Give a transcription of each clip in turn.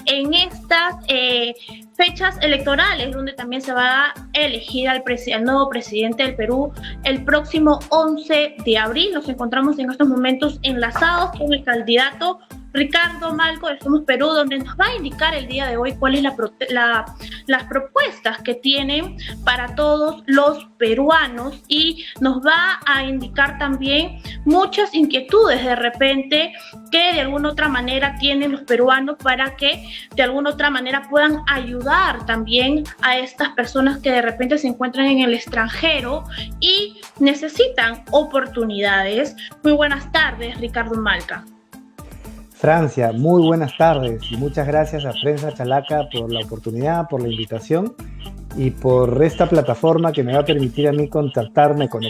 en estas fechas electorales, donde también se va a elegir al nuevo presidente del Perú el próximo 11 de abril. Nos encontramos en estos momentos enlazados con el candidato Ricardo Malco de Somos Perú, donde nos va a indicar el día de hoy cuáles las propuestas que tienen para todos los peruanos, y nos va a indicar también muchas inquietudes de repente que de alguna otra manera tienen los peruanos, para que de alguna otra manera puedan ayudar también a estas personas que de repente se encuentran en el extranjero y necesitan oportunidades. Muy buenas tardes, Ricardo Malca. Francia, muy buenas tardes y muchas gracias a Prensa Chalaca por la oportunidad, por la invitación y por esta plataforma que me va a permitir a mí conectarme con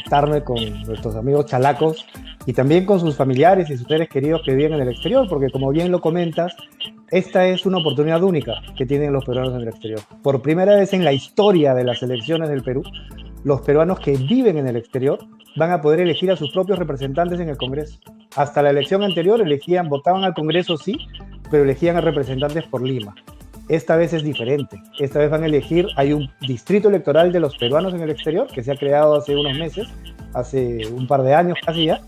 nuestros amigos chalacos y también con sus familiares y sus seres queridos que viven en el exterior, porque como bien lo comentas, esta es una oportunidad única que tienen los peruanos en el exterior. Por primera vez en la historia de las elecciones del Perú, los peruanos que viven en el exterior van a poder elegir a sus propios representantes en el Congreso. Hasta la elección anterior votaban al Congreso sí, pero elegían a representantes por Lima. Esta vez es diferente. Esta vez van a elegir, hay un distrito electoral de los peruanos en el exterior que se ha creado hace unos meses, hace un par de años casi ya,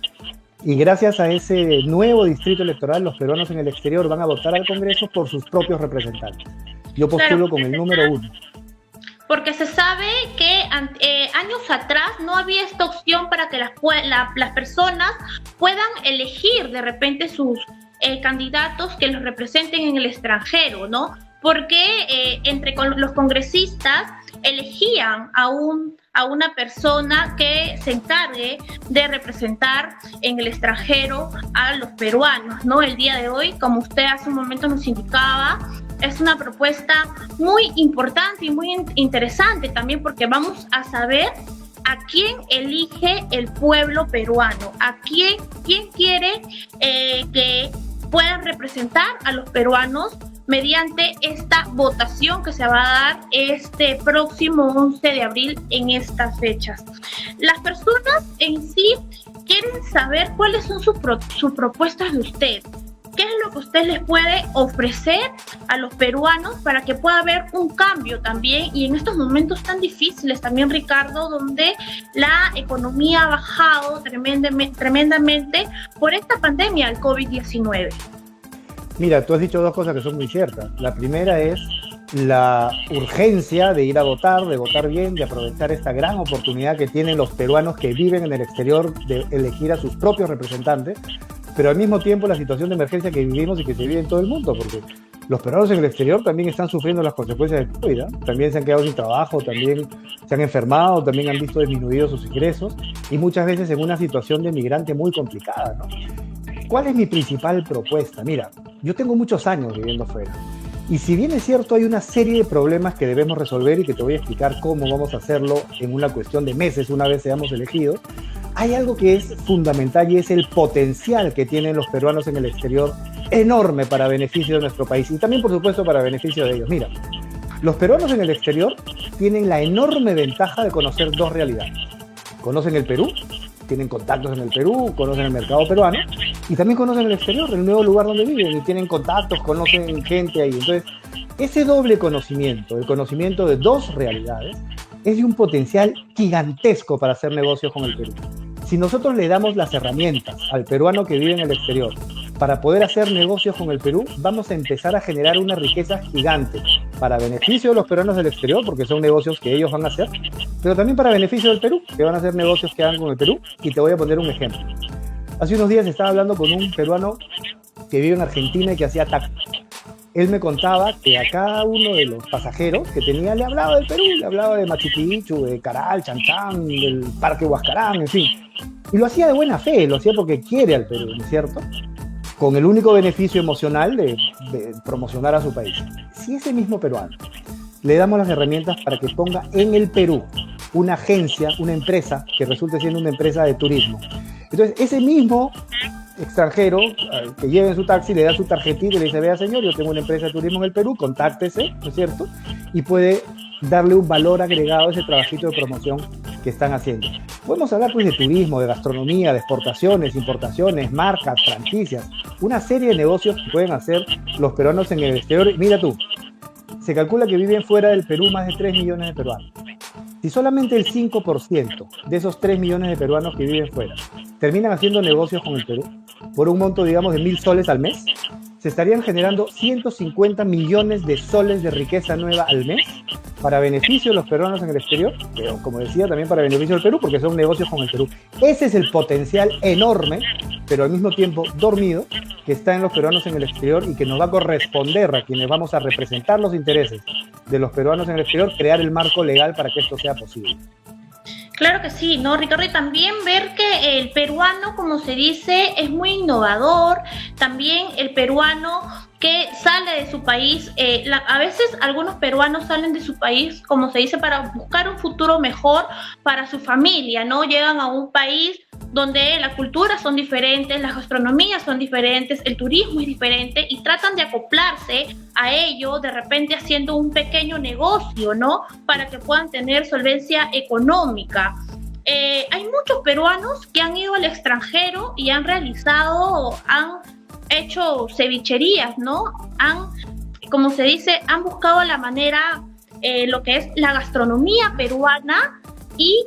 y gracias a ese nuevo distrito electoral, los peruanos en el exterior van a votar al Congreso por sus propios representantes. Yo postulo con el número 1. Porque se sabe que años atrás no había esta opción para que las personas puedan elegir de repente sus candidatos que los representen en el extranjero, ¿no? Porque los congresistas elegían a una persona que se encargue de representar en el extranjero a los peruanos, ¿no? El día de hoy, como usted hace un momento nos indicaba, es una propuesta muy importante y muy interesante también, porque vamos a saber a quién elige el pueblo peruano, quién quiere que puedan representar a los peruanos mediante esta votación que se va a dar este próximo 11 de abril en estas fechas. Las personas en sí quieren saber cuáles son sus propuestas de usted. ¿Qué es lo que usted les puede ofrecer a los peruanos para que pueda haber un cambio también? Y en estos momentos tan difíciles también, Ricardo, donde la economía ha bajado tremendamente por esta pandemia del COVID-19. Mira, tú has dicho dos cosas que son muy ciertas. La primera es la urgencia de ir a votar, de votar bien, de aprovechar esta gran oportunidad que tienen los peruanos que viven en el exterior de elegir a sus propios representantes, pero al mismo tiempo la situación de emergencia que vivimos y que se vive en todo el mundo, porque los peruanos en el exterior también están sufriendo las consecuencias del COVID, ¿eh? También se han quedado sin trabajo, también se han enfermado, también han visto disminuidos sus ingresos y muchas veces en una situación de migrante muy complicada, ¿no? ¿Cuál es mi principal propuesta? Mira, yo tengo muchos años viviendo fuera y si bien es cierto hay una serie de problemas que debemos resolver y que te voy a explicar cómo vamos a hacerlo en una cuestión de meses una vez seamos elegidos, hay algo que es fundamental y es el potencial que tienen los peruanos en el exterior, enorme para beneficio de nuestro país y también por supuesto para beneficio de ellos. Mira, los peruanos en el exterior tienen la enorme ventaja de conocer dos realidades. Conocen el Perú, tienen contactos en el Perú, conocen el mercado peruano y también conocen el exterior, el nuevo lugar donde viven y tienen contactos, conocen gente ahí. Entonces, ese doble conocimiento, el conocimiento de dos realidades, es de un potencial gigantesco para hacer negocios con el Perú. Si nosotros le damos las herramientas al peruano que vive en el exterior para poder hacer negocios con el Perú, vamos a empezar a generar una riqueza gigante para beneficio de los peruanos del exterior, porque son negocios que ellos van a hacer, pero también para beneficio del Perú, que van a hacer negocios que hagan con el Perú. Y te voy a poner un ejemplo. Hace unos días estaba hablando con un peruano que vive en Argentina y que hacía taxi. Él me contaba que a cada uno de los pasajeros que tenía le hablaba del Perú, le hablaba de Machu Picchu, de Caral, Chan, del Parque Huascarán, en fin. Y lo hacía de buena fe, lo hacía porque quiere al Perú, ¿no es cierto? Con el único beneficio emocional de promocionar a su país. Si ese mismo peruano le damos las herramientas para que ponga en el Perú una agencia, una empresa que resulte siendo una empresa de turismo, entonces ese mismo extranjero que lleve en su taxi le da su tarjetita y le dice: vea señor, yo tengo una empresa de turismo en el Perú, contáctese, ¿no es cierto? Y puede darle un valor agregado a ese trabajito de promoción que están haciendo. Podemos hablar pues de turismo, de gastronomía, de exportaciones, importaciones, marcas, franquicias, una serie de negocios que pueden hacer los peruanos en el exterior. Mira tú, se calcula que viven fuera del Perú más de 3 millones de peruanos. Si solamente el 5% de esos 3 millones de peruanos que viven fuera terminan haciendo negocios con el Perú, por un monto, digamos, de 1.000 soles al mes, se estarían generando 150 millones de soles de riqueza nueva al mes para beneficio de los peruanos en el exterior, pero como decía, también para beneficio del Perú, porque son negocios con el Perú. Ese es el potencial enorme, pero al mismo tiempo dormido, que está en los peruanos en el exterior y que nos va a corresponder a quienes vamos a representar los intereses de los peruanos en el exterior, crear el marco legal para que esto sea posible. Claro que sí, ¿no, Ricardo? Y también ver que el peruano, como se dice, es muy innovador. También el peruano que sale de su país, a veces algunos peruanos salen de su país, como se dice, para buscar un futuro mejor para su familia, ¿no? Llegan a un país donde las culturas son diferentes, las gastronomías son diferentes, el turismo es diferente y tratan de acoplarse a ello, de repente haciendo un pequeño negocio, ¿no? Para que puedan tener solvencia económica. Hay muchos peruanos que han ido al extranjero y han hecho cevicherías, ¿no? Como se dice, han buscado la manera, lo que es la gastronomía peruana y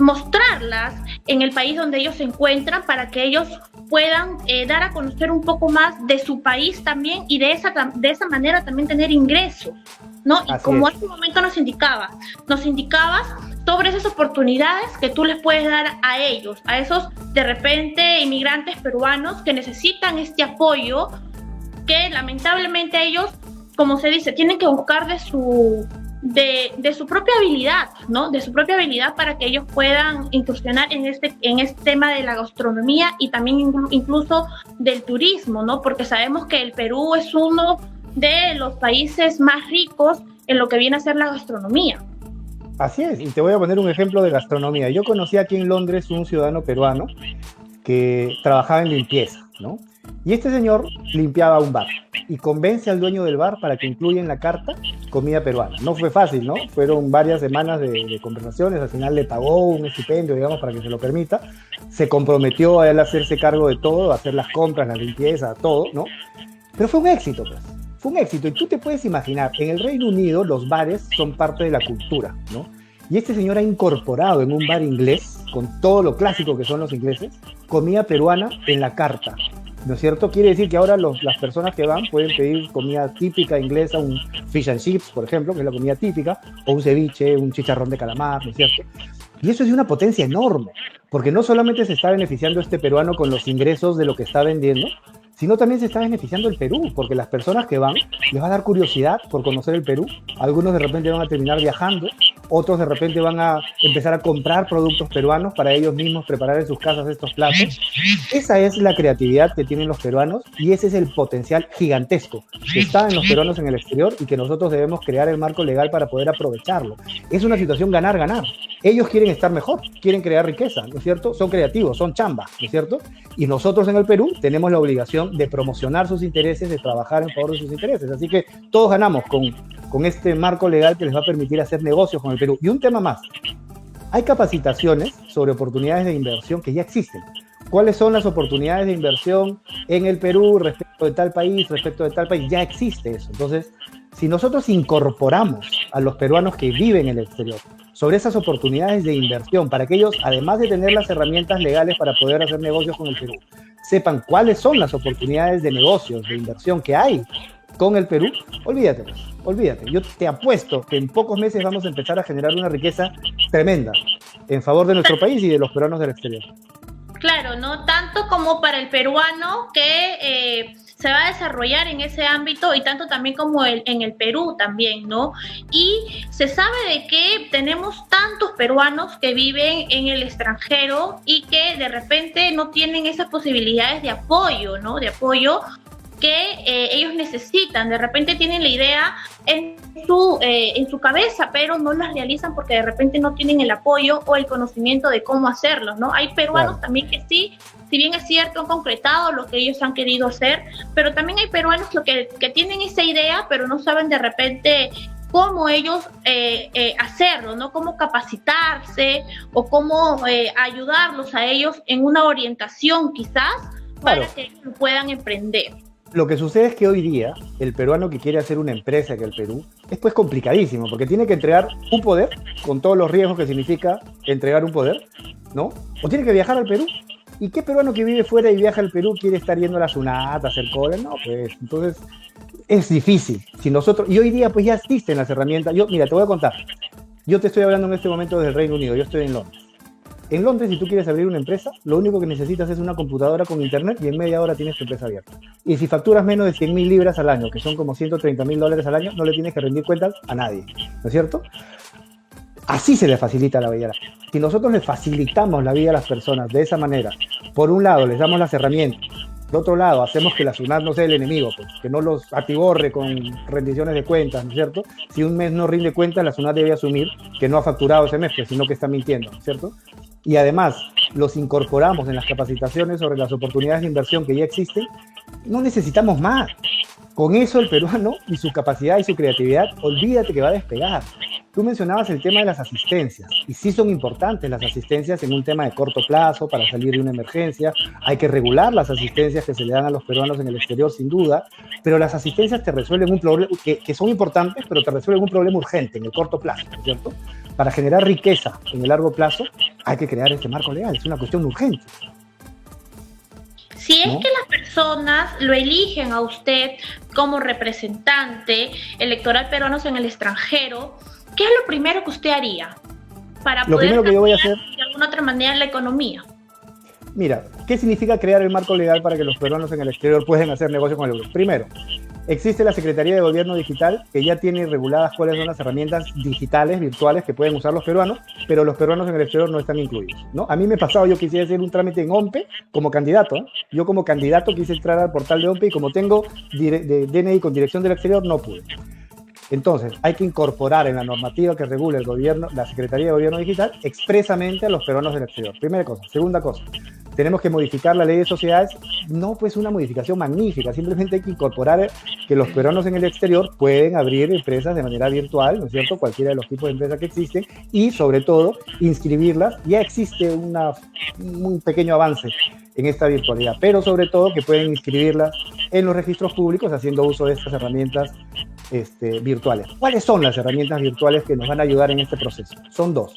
mostrarlas en el país donde ellos se encuentran para que ellos puedan dar a conocer un poco más de su país también y de esa manera también tener ingresos, ¿no? Y como hace un momento nos indicabas sobre esas oportunidades que tú les puedes dar a ellos, a esos de repente inmigrantes peruanos que necesitan este apoyo, que lamentablemente ellos, como se dice, tienen que buscar de su propia habilidad, ¿no? De su propia habilidad para que ellos puedan incursionar en este tema de la gastronomía y también incluso del turismo, ¿no? Porque sabemos que el Perú es uno de los países más ricos en lo que viene a ser la gastronomía. Así es, y te voy a poner un ejemplo de gastronomía. Yo conocí aquí en Londres un ciudadano peruano que trabajaba en limpieza, ¿no? Y este señor limpiaba un bar y convence al dueño del bar para que incluya en la carta comida peruana. No fue fácil, ¿no? Fueron varias semanas de conversaciones, al final le pagó un estipendio, digamos, para que se lo permita. Se comprometió a él a hacerse cargo de todo, a hacer las compras, la limpieza, todo, ¿no? Pero fue un éxito, pues. Fue un éxito. Y tú te puedes imaginar, en el Reino Unido los bares son parte de la cultura, ¿no? Y este señor ha incorporado en un bar inglés, con todo lo clásico que son los ingleses, comida peruana en la carta, ¿no es cierto? Quiere decir que ahora las personas que van pueden pedir comida típica inglesa, un fish and chips, por ejemplo, que es la comida típica, o un ceviche, un chicharrón de calamar, ¿no es cierto? Y eso es de una potencia enorme, porque no solamente se está beneficiando este peruano con los ingresos de lo que está vendiendo, sino también se está beneficiando el Perú, porque las personas que van les va a dar curiosidad por conocer el Perú. Algunos de repente van a terminar viajando, otros de repente van a empezar a comprar productos peruanos para ellos mismos preparar en sus casas estos platos. Esa es la creatividad que tienen los peruanos y ese es el potencial gigantesco que está en los peruanos en el exterior y que nosotros debemos crear el marco legal para poder aprovecharlo. Es una situación ganar-ganar. Ellos quieren estar mejor, quieren crear riqueza, ¿no es cierto? Son creativos, son chamba, ¿no es cierto? Y nosotros en el Perú tenemos la obligación de promocionar sus intereses, de trabajar en favor de sus intereses. Así que todos ganamos con este marco legal que les va a permitir hacer negocios con el Perú. Y un tema más, hay capacitaciones sobre oportunidades de inversión que ya existen. ¿Cuáles son las oportunidades de inversión en el Perú respecto de tal país, Ya existe eso. Entonces, si nosotros incorporamos a los peruanos que viven en el exterior sobre esas oportunidades de inversión, para que ellos, además de tener las herramientas legales para poder hacer negocios con el Perú, sepan cuáles son las oportunidades de negocios, de inversión que hay con el Perú, olvídate. Yo te apuesto que en pocos meses vamos a empezar a generar una riqueza tremenda en favor de nuestro país y de los peruanos del exterior. Claro, ¿no? Tanto como para el peruano que se va a desarrollar en ese ámbito y tanto también como en el Perú también, ¿no? Y se sabe de que tenemos tantos peruanos que viven en el extranjero y que de repente no tienen esas posibilidades de apoyo, ¿no? De apoyo que ellos necesitan. De repente tienen la idea en su cabeza, pero no las realizan porque de repente no tienen el apoyo o el conocimiento de cómo hacerlo, ¿no? Hay peruanos también que sí, si bien es cierto, han concretado lo que ellos han querido hacer, pero también hay peruanos que tienen esa idea, pero no saben de repente cómo ellos hacerlo, ¿no? Cómo capacitarse o cómo ayudarlos a ellos en una orientación quizás para Claro. que ellos puedan emprender. Lo que sucede es que hoy día el peruano que quiere hacer una empresa en el Perú es pues complicadísimo, porque tiene que entregar un poder, con todos los riesgos que significa entregar un poder, ¿no? O tiene que viajar al Perú. ¿Y qué peruano que vive fuera y viaja al Perú quiere estar yendo a la SUNAT, a hacer cola? No, pues, entonces es difícil. Si nosotros, y hoy día pues ya existen las herramientas. Yo, mira, te voy a contar. Yo te estoy hablando en este momento desde el Reino Unido, yo estoy en Londres. En Londres, si tú quieres abrir una empresa, lo único que necesitas es una computadora con internet y en media hora tienes tu empresa abierta. Y si facturas menos de 100.000 libras al año, que son como $130.000 al año, no le tienes que rendir cuentas a nadie, ¿no es cierto? Así se le facilita la vida. Si nosotros le facilitamos la vida a las personas de esa manera, por un lado les damos las herramientas, por otro lado hacemos que la SUNAT no sea el enemigo, pues, que no los atiborre con rendiciones de cuentas, ¿no es cierto? Si un mes no rinde cuentas, la SUNAT debe asumir que no ha facturado ese mes, pues, sino que está mintiendo, ¿no es cierto? Y además los incorporamos en las capacitaciones sobre las oportunidades de inversión que ya existen, no necesitamos más. Con eso el peruano y su capacidad y su creatividad, olvídate que va a despegar. Tú mencionabas el tema de las asistencias, y sí son importantes las asistencias en un tema de corto plazo para salir de una emergencia. Hay que regular las asistencias que se le dan a los peruanos en el exterior, sin duda, pero las asistencias te resuelven un problema, que son importantes, pero te resuelven un problema urgente en el corto plazo, ¿no es cierto? Para generar riqueza en el largo plazo, hay que crear este marco legal, es una cuestión urgente. Si es ¿No? que las personas lo eligen a usted como representante electoral peruanos en el extranjero, ¿qué es lo primero que usted haría para Lo poder primero que yo voy a cambiar hacer, de alguna otra manera la economía? mira, ¿qué significa crear el marco legal para que los peruanos en el exterior puedan hacer negocio con el euro? Primero, existe la Secretaría de Gobierno Digital que ya tiene reguladas cuáles son las herramientas digitales, virtuales que pueden usar los peruanos, pero los peruanos en el exterior no están incluidos, ¿no? A mí me pasaba, yo quisiera hacer un trámite en OMPE como candidato, ¿eh? Yo como candidato quise entrar al portal de OMPE y como tengo de DNI con dirección del exterior, no pude. Entonces, hay que incorporar en la normativa que regula el gobierno, la Secretaría de Gobierno Digital, expresamente a los peruanos del exterior. Primera cosa. Segunda cosa, tenemos que modificar la ley de sociedades. No, pues una modificación magnífica, simplemente hay que incorporar que los peruanos en el exterior pueden abrir empresas de manera virtual, ¿no es cierto? Cualquiera de los tipos de empresas que existen y, sobre todo, inscribirlas. Ya existe un pequeño avance en esta virtualidad, pero sobre todo que pueden inscribirlas en los registros públicos haciendo uso de estas herramientas virtuales. ¿Cuáles son las herramientas virtuales que nos van a ayudar en este proceso? Son dos.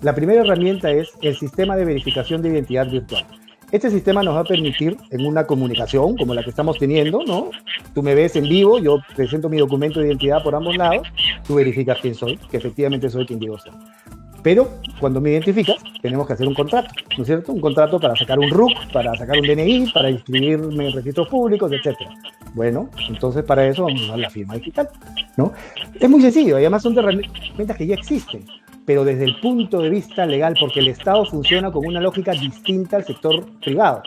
La primera herramienta es el sistema de verificación de identidad virtual. Este sistema nos va a permitir, en una comunicación como la que estamos teniendo, ¿no? Tú me ves en vivo, yo presento mi documento de identidad por ambos lados, tú verificas quién soy, que efectivamente soy quien digo ser. Pero cuando me identificas, tenemos que hacer un contrato, ¿no es cierto? Un contrato para sacar un RUC, para sacar un DNI, para inscribirme en registros públicos, etc. Bueno, entonces para eso vamos a usar la firma digital, ¿no? Es muy sencillo, y además son herramientas que ya existen, pero desde el punto de vista legal, porque el Estado funciona con una lógica distinta al sector privado.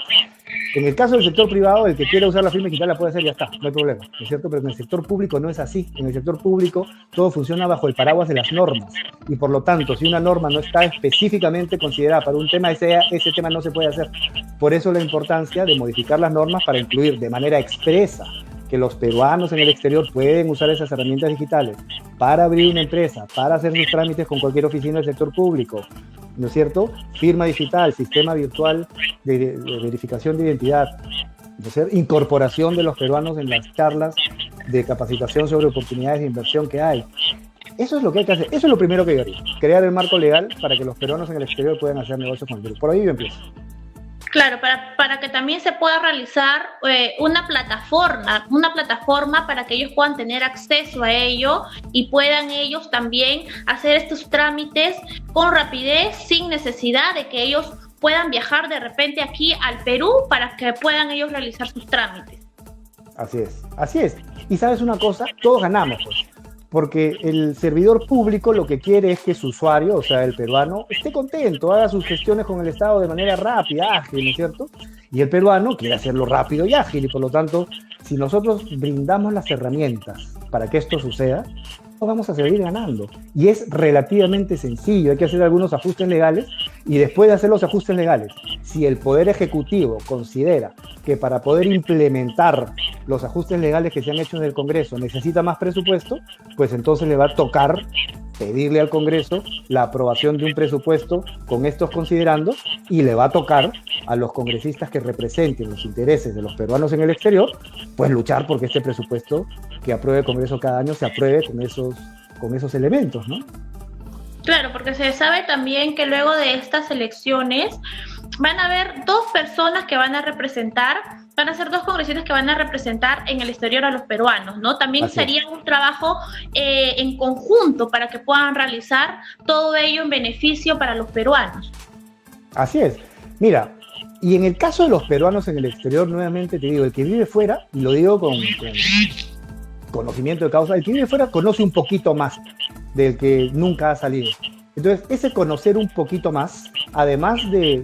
En el caso del sector privado, el que quiera usar la firma digital la puede hacer y ya está, no hay problema, ¿no es cierto? Pero en el sector público no es así. En el sector público todo funciona bajo el paraguas de las normas y por lo tanto, si una norma no está específicamente considerada para un tema, ese tema no se puede hacer. Por eso la importancia de modificar las normas para incluir de manera expresa que los peruanos en el exterior pueden usar esas herramientas digitales para abrir una empresa, para hacer sus trámites con cualquier oficina del sector público, ¿no es cierto? Firma digital, sistema virtual de verificación de identidad, ¿no es cierto? Incorporación de los peruanos en las charlas de capacitación sobre oportunidades de inversión que hay. Eso es lo que hay que hacer, eso es lo primero que yo haría, crear el marco legal para que los peruanos en el exterior puedan hacer negocios con el Perú. Por ahí yo empiezo. Claro, para que también se pueda realizar una plataforma para que ellos puedan tener acceso a ello y puedan ellos también hacer estos trámites con rapidez, sin necesidad de que ellos puedan viajar de repente aquí al Perú para que puedan ellos realizar sus trámites. Así es, así es. Y sabes una cosa, todos ganamos, pues. Porque el servidor público lo que quiere es que su usuario, o sea, el peruano, esté contento, haga sus gestiones con el Estado de manera rápida, ágil, ¿no es cierto? Y el peruano quiere hacerlo rápido y ágil, y por lo tanto, si nosotros brindamos las herramientas para que esto suceda, pues vamos a seguir ganando. Y es relativamente sencillo, hay que hacer algunos ajustes legales, y después de hacer los ajustes legales, si el Poder Ejecutivo considera que para poder implementar los ajustes legales que se han hecho en el Congreso necesita más presupuesto, pues entonces le va a tocar pedirle al Congreso la aprobación de un presupuesto con estos considerandos y le va a tocar a los congresistas que representen los intereses de los peruanos en el exterior, pues luchar porque este presupuesto que apruebe el Congreso cada año se apruebe con esos elementos, ¿no? Claro, porque se sabe también que luego de estas elecciones van a haber dos personas que van a representar, van a ser dos congresistas que van a representar en el exterior a los peruanos, ¿no? También sería un trabajo en conjunto para que puedan realizar todo ello en beneficio para los peruanos. Así es. Mira, y en el caso de los peruanos en el exterior, nuevamente te digo, el que vive fuera, y lo digo con conocimiento de causa, el que vive fuera conoce un poquito más del que nunca ha salido. Entonces, ese conocer un poquito más, además de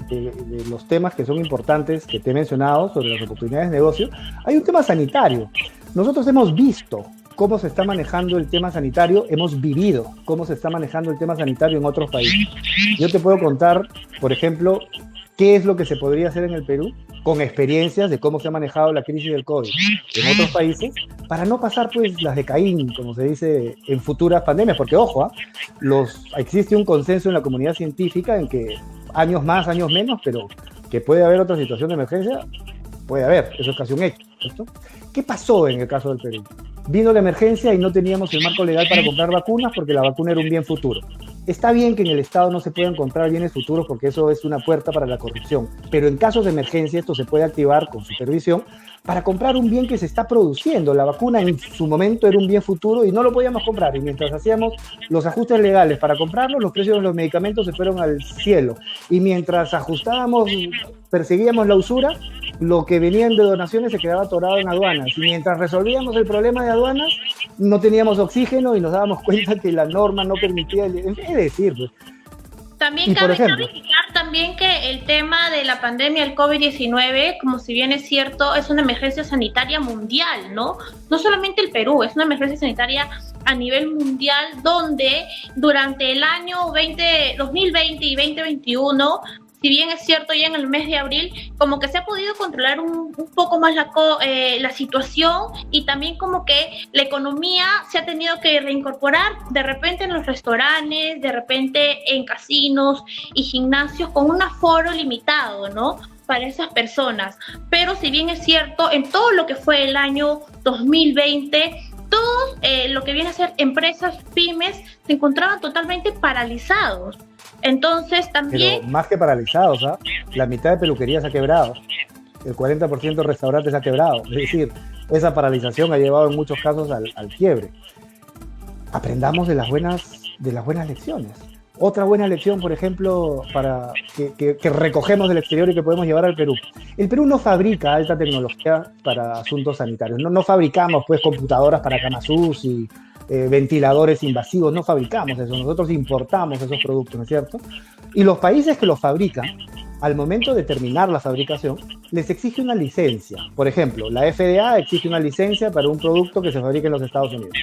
los temas que son importantes que te he mencionado sobre las oportunidades de negocio, hay un tema sanitario. Nosotros hemos visto cómo se está manejando el tema sanitario, hemos vivido cómo se está manejando el tema sanitario en otros países. Yo te puedo contar, por ejemplo, qué es lo que se podría hacer en el Perú con experiencias de cómo se ha manejado la crisis del COVID en otros países, para no pasar pues las de Caín, como se dice, en futuras pandemias, porque ojo, existe un consenso en la comunidad científica en que años más, años menos, pero que puede haber otra situación de emergencia, puede haber, eso es casi un hecho, ¿cierto? ¿Qué pasó en el caso del Perú? Vino la emergencia y no teníamos el marco legal para comprar vacunas porque la vacuna era un bien futuro. Está bien que en el Estado no se puedan comprar bienes futuros porque eso es una puerta para la corrupción, pero en casos de emergencia esto se puede activar con supervisión para comprar un bien que se está produciendo. La vacuna en su momento era un bien futuro y no lo podíamos comprar, y mientras hacíamos los ajustes legales para comprarlo, los precios de los medicamentos se fueron al cielo, y mientras ajustábamos, perseguíamos la usura, lo que venían de donaciones se quedaba atorado en aduanas, y mientras resolvíamos el problema de aduanas no teníamos oxígeno y nos dábamos cuenta que la norma no permitía, es decir, pues. También cabe indicar también que el tema de la pandemia del COVID-19, como si bien es cierto, es una emergencia sanitaria mundial, ¿no? No solamente el Perú, es una emergencia sanitaria a nivel mundial, donde durante el año 2020 y 2021, si bien es cierto, ya en el mes de abril, como que se ha podido controlar un poco más la situación, y también como que la economía se ha tenido que reincorporar de repente en los restaurantes, de repente en casinos y gimnasios con un aforo limitado, ¿no?, para esas personas. Pero si bien es cierto, en todo lo que fue el año 2020, todo lo que viene a ser empresas, pymes, se encontraban totalmente paralizados. Entonces también... Pero más que paralizados, ¿ah? La mitad de peluquerías ha quebrado, el 40% de restaurantes ha quebrado. Es decir, esa paralización ha llevado en muchos casos al quiebre. Aprendamos de las buenas lecciones. Otra buena lección, por ejemplo, para que recogemos del exterior y que podemos llevar al Perú. El Perú no fabrica alta tecnología para asuntos sanitarios. No fabricamos pues computadoras para Kamasus y ventiladores invasivos, no fabricamos eso, nosotros importamos esos productos, ¿no es cierto? Y los países que los fabrican, al momento de terminar la fabricación, les exige una licencia. Por ejemplo, la FDA exige una licencia para un producto que se fabrica en los Estados Unidos.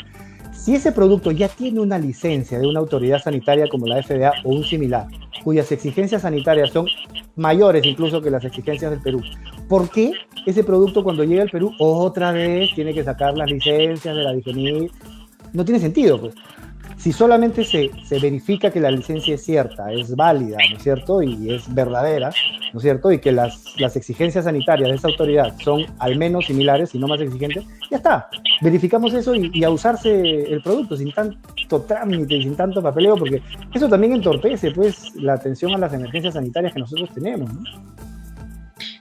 Si ese producto ya tiene una licencia de una autoridad sanitaria como la FDA o un similar, cuyas exigencias sanitarias son mayores incluso que las exigencias del Perú, ¿por qué ese producto cuando llega al Perú otra vez tiene que sacar las licencias de la DGNIT? No tiene sentido, pues. Si solamente se verifica que la licencia es cierta, es válida, ¿no es cierto?, y es verdadera, ¿no es cierto?, y que las exigencias sanitarias de esa autoridad son al menos similares y no más exigentes, ya está. Verificamos eso y a usarse el producto sin tanto trámite y sin tanto papeleo, porque eso también entorpece, pues, la atención a las emergencias sanitarias que nosotros tenemos, ¿no?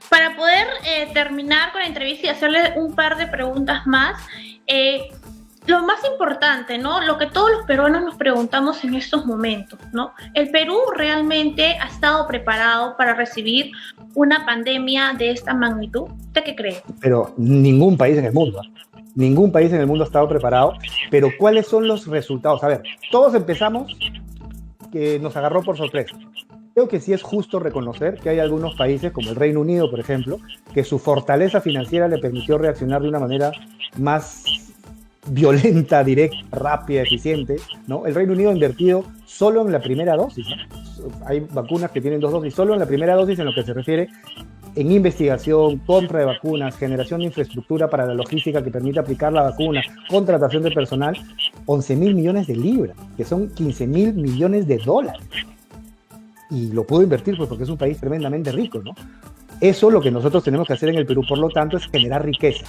Para poder terminar con la entrevista y hacerle un par de preguntas más, lo más importante, ¿no?, lo que todos los peruanos nos preguntamos en estos momentos, ¿no? ¿El Perú realmente ha estado preparado para recibir una pandemia de esta magnitud? ¿Usted qué cree? Pero ningún país en el mundo, ningún país en el mundo ha estado preparado. Pero ¿cuáles son los resultados? A ver, todos empezamos que nos agarró por sorpresa. Creo que sí es justo reconocer que hay algunos países, como el Reino Unido, por ejemplo, que su fortaleza financiera le permitió reaccionar de una manera más violenta, directa, rápida, eficiente, ¿no? El Reino Unido ha invertido solo en la primera dosis, ¿no? Hay vacunas que tienen 2 dosis, solo en la primera dosis en lo que se refiere en investigación, compra de vacunas, generación de infraestructura para la logística que permita aplicar la vacuna, contratación de personal, 11.000 millones de libras, que son 15.000 millones de dólares. Y lo puedo invertir pues, porque es un país tremendamente rico, ¿no? Eso lo que nosotros tenemos que hacer en el Perú, por lo tanto, es generar riqueza.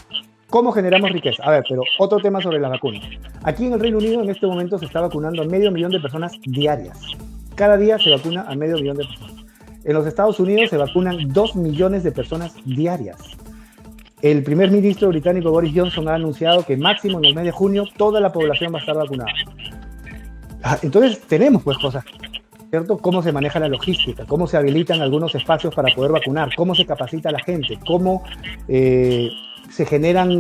¿Cómo generamos riqueza? A ver, pero otro tema sobre las vacunas. Aquí en el Reino Unido en este momento se está vacunando a 500.000 de personas diarias. Cada día se vacuna a 500.000 de personas. En los Estados Unidos se vacunan 2 millones de personas diarias. El primer ministro británico Boris Johnson ha anunciado que máximo en el mes de junio toda la población va a estar vacunada. Entonces tenemos pues cosas, ¿cierto? Cómo se maneja la logística, cómo se habilitan algunos espacios para poder vacunar, cómo se capacita a la gente, cómo se generan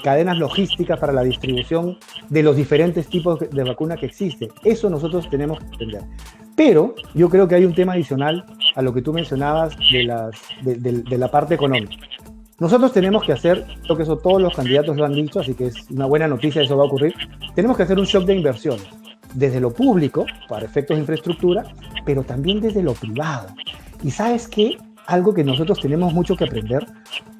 cadenas logísticas para la distribución de los diferentes tipos de vacuna que existen. Eso nosotros tenemos que entender. Pero yo creo que hay un tema adicional a lo que tú mencionabas de la parte económica. Nosotros tenemos que hacer, creo que eso todos los candidatos lo han dicho, así que es una buena noticia, eso va a ocurrir. Tenemos que hacer un shock de inversiones, desde lo público, para efectos de infraestructura, pero también desde lo privado. ¿Y sabes qué? Algo que nosotros tenemos mucho que aprender.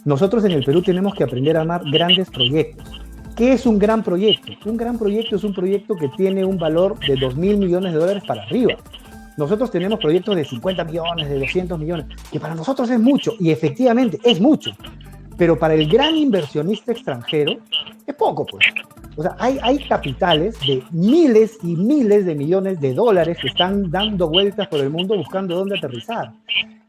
Nosotros en el Perú tenemos que aprender a armar grandes proyectos. ¿Qué es un gran proyecto? Un gran proyecto es un proyecto que tiene un valor de 2.000 millones de dólares para arriba. Nosotros tenemos proyectos de 50 millones, de 200 millones, que para nosotros es mucho, y efectivamente es mucho, pero para el gran inversionista extranjero es poco, pues. O sea, hay capitales de miles y miles de millones de dólares que están dando vueltas por el mundo buscando dónde aterrizar.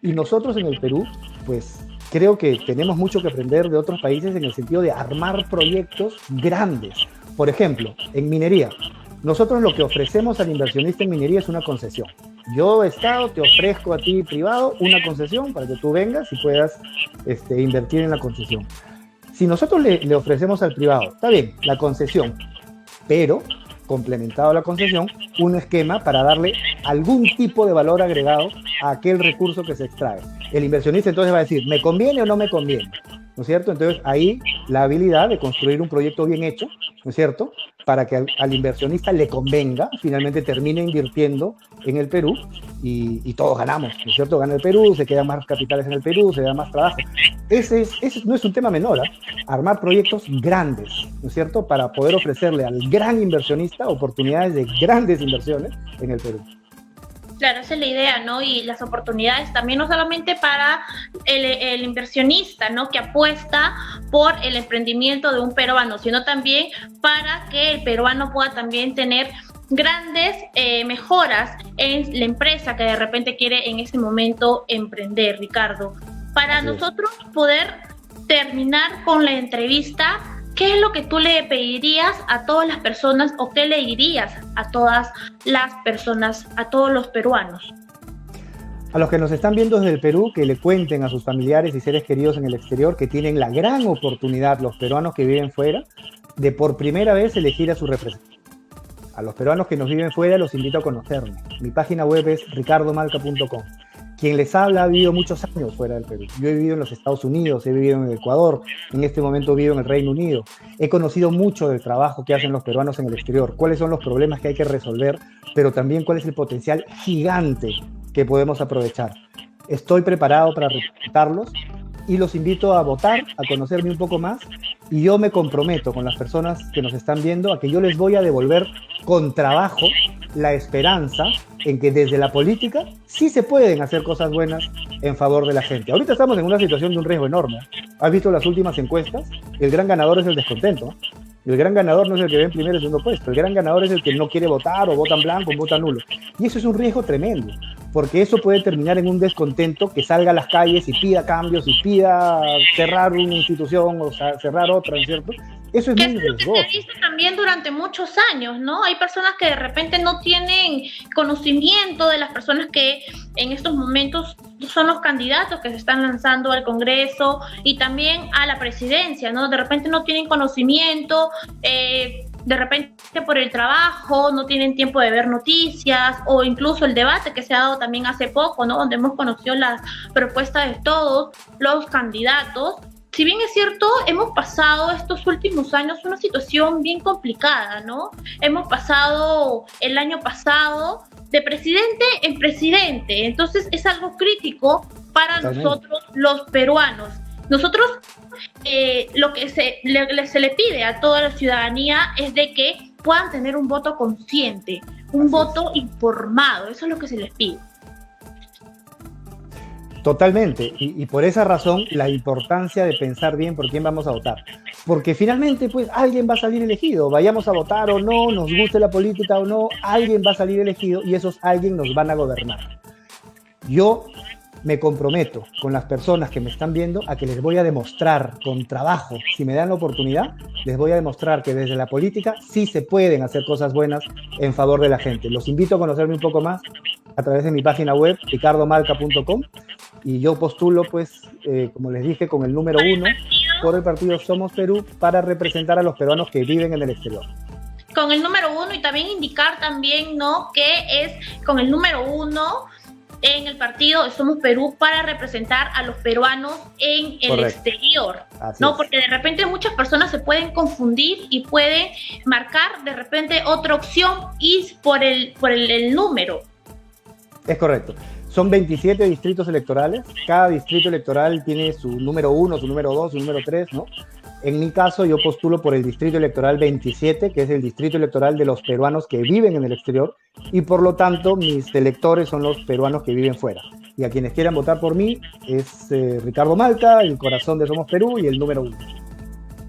Y nosotros en el Perú, pues, creo que tenemos mucho que aprender de otros países en el sentido de armar proyectos grandes. Por ejemplo, en minería, nosotros lo que ofrecemos al inversionista en minería es una concesión. Yo, Estado, te ofrezco a ti, privado, una concesión para que tú vengas y puedas invertir en la concesión. Si nosotros le ofrecemos al privado, está bien, la concesión, pero complementado a la concesión, un esquema para darle algún tipo de valor agregado a aquel recurso que se extrae. El inversionista entonces va a decir, ¿me conviene o no me conviene? ¿No es cierto? Entonces ahí la habilidad de construir un proyecto bien hecho, ¿no es cierto?, para que al inversionista le convenga, finalmente termine invirtiendo en el Perú y todos ganamos, ¿no es cierto? Gana el Perú, se quedan más capitales en el Perú, se da más trabajo. Ese no es un tema menor, ¿eh? Armar proyectos grandes, ¿no es cierto?, para poder ofrecerle al gran inversionista oportunidades de grandes inversiones en el Perú. Claro, esa es la idea, ¿no? Y las oportunidades también no solamente para el inversionista, ¿no?, que apuesta por el emprendimiento de un peruano, sino también para que el peruano pueda también tener grandes mejoras en la empresa que de repente quiere en ese momento emprender, Ricardo. Para nosotros poder terminar con la entrevista, ¿qué es lo que tú le pedirías a todas las personas o qué le dirías a todas las personas, a todos los peruanos? A los que nos están viendo desde el Perú, que le cuenten a sus familiares y seres queridos en el exterior que tienen la gran oportunidad, los peruanos que viven fuera, de por primera vez elegir a su representante. A los peruanos que nos viven fuera los invito a conocerme. Mi página web es ricardomalca.com. Quien les habla ha vivido muchos años fuera del Perú. Yo he vivido en los Estados Unidos, he vivido en el Ecuador, en este momento vivo en el Reino Unido. He conocido mucho del trabajo que hacen los peruanos en el exterior, cuáles son los problemas que hay que resolver, pero también cuál es el potencial gigante que podemos aprovechar. Estoy preparado para representarlos y los invito a votar, a conocerme un poco más, y yo me comprometo con las personas que nos están viendo a que yo les voy a devolver con trabajo la esperanza en que desde la política sí se pueden hacer cosas buenas en favor de la gente. Ahorita estamos en una situación de un riesgo enorme. ¿Has visto las últimas encuestas? El gran ganador es el descontento. El gran ganador no es el que ve en primero y segundo puesto. El gran ganador es el que no quiere votar o vota en blanco o vota nulo. Y eso es un riesgo tremendo, porque eso puede terminar en un descontento que salga a las calles y pida cambios y pida cerrar una institución o cerrar otra, ¿cierto? Eso es muy riesgoso. Que se ha visto también durante muchos años, ¿no? Hay personas que de repente no tienen conocimiento de las personas que en estos momentos son los candidatos que se están lanzando al Congreso y también a la presidencia, ¿no? De repente no tienen conocimiento, de repente por el trabajo no tienen tiempo de ver noticias o incluso el debate que se ha dado también hace poco, ¿no?, donde hemos conocido las propuestas de todos los candidatos. Si bien es cierto, hemos pasado estos últimos años una situación bien complicada, ¿no? Hemos pasado el año pasado de presidente en presidente. Entonces es algo crítico para nosotros los peruanos. Nosotros lo que se le pide a toda la ciudadanía es de que puedan tener un voto consciente, un voto informado. Eso es lo que se les pide. Totalmente, y por esa razón la importancia de pensar bien por quién vamos a votar, porque finalmente pues alguien va a salir elegido, vayamos a votar o no, nos guste la política o no, alguien va a salir elegido y esos alguien nos van a gobernar. Yo me comprometo con las personas que me están viendo a que les voy a demostrar con trabajo, si me dan la oportunidad, les voy a demostrar que desde la política sí se pueden hacer cosas buenas en favor de la gente. Los invito a conocerme un poco más a través de mi página web, ricardomalca.com, y yo postulo, pues, como les dije, con el número 1 por el partido Somos Perú para representar a los peruanos que viven en el exterior. Con el número 1 y también indicar también, ¿no?, que es con el número 1 en el partido Somos Perú para representar a los peruanos en el exterior, ¿no? Porque de repente muchas personas se pueden confundir y pueden marcar de repente otra opción y por el número. Es correcto. Son 27 distritos electorales. Cada distrito electoral tiene su número 1, su número 2, su número 3, ¿no? En mi caso, yo postulo por el distrito electoral 27, que es el distrito electoral de los peruanos que viven en el exterior, y por lo tanto, mis electores son los peruanos que viven fuera. Y a quienes quieran votar por mí es Ricardo Malca, el corazón de Somos Perú y el número 1.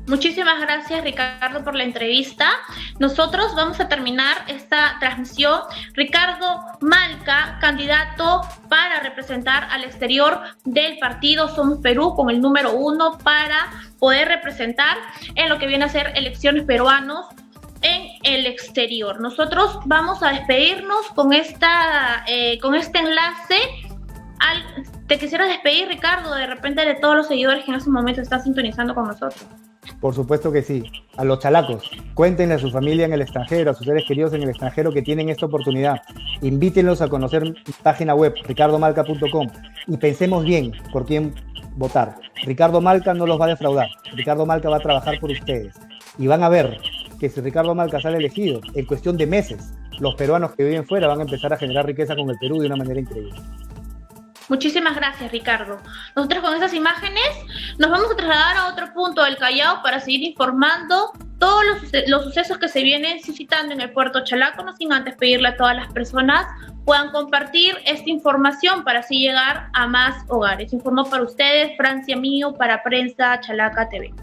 Muchísimas gracias, Ricardo, por la entrevista. Nosotros vamos a terminar esta transmisión. Ricardo Malca, candidato para representar al exterior del partido Somos Perú con el número 1 para poder representar en lo que viene a ser elecciones peruanos en el exterior. Nosotros vamos a despedirnos con este enlace. ¿Te quisieras despedir, Ricardo, de repente de todos los seguidores que en este momento están sintonizando con nosotros? Por supuesto que sí. A los chalacos, cuéntenle a su familia en el extranjero, a sus seres queridos en el extranjero que tienen esta oportunidad. Invítenlos a conocer mi página web, ricardomalca.com, y pensemos bien por quién votar. Ricardo Malca no los va a defraudar. Ricardo Malca va a trabajar por ustedes. Y van a ver que si Ricardo Malca sale elegido, en cuestión de meses, los peruanos que viven fuera van a empezar a generar riqueza con el Perú de una manera increíble. Muchísimas gracias, Ricardo. Nosotros con esas imágenes nos vamos a trasladar a otro punto del Callao para seguir informando todos los sucesos que se vienen suscitando en el puerto Chalaco, no sin antes pedirle a todas las personas puedan compartir esta información para así llegar a más hogares. Informó para ustedes Francia Mío para Prensa Chalaca TV.